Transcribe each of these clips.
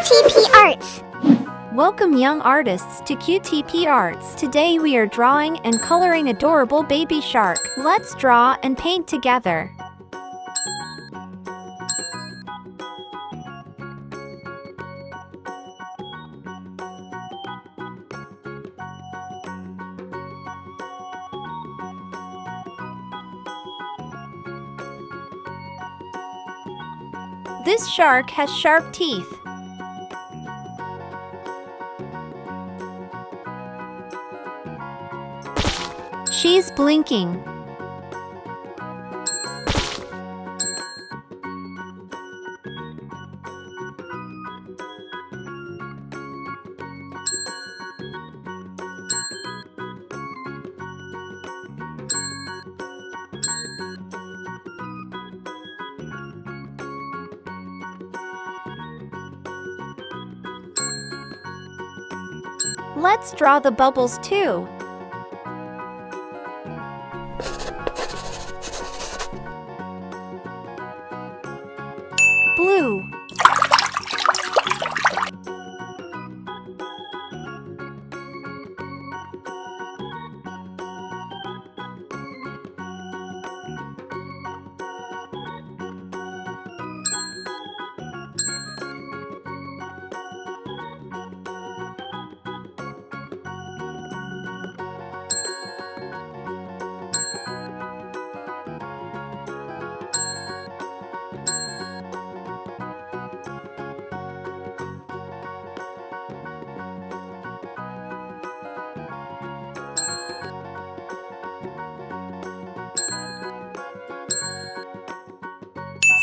QTP Arts. Welcome young artists to QTP Arts. Today we are drawing and coloring adorable baby shark. Let's draw and paint together. This shark has sharp teeth. She's blinking. Let's draw the bubbles too. Blue.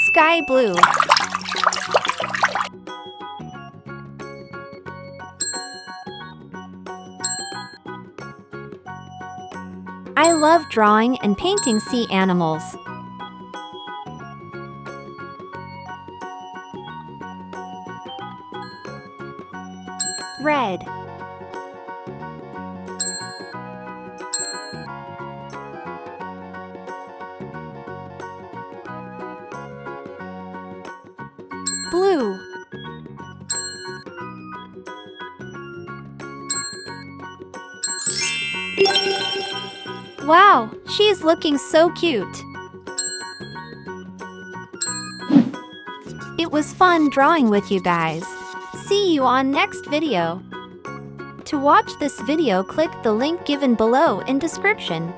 Sky blue. I love drawing and painting sea animals. Red. Blue. Wow, she's looking so cute. It was fun drawing with you guys. See you on next video. To watch this video, click the link given below in description.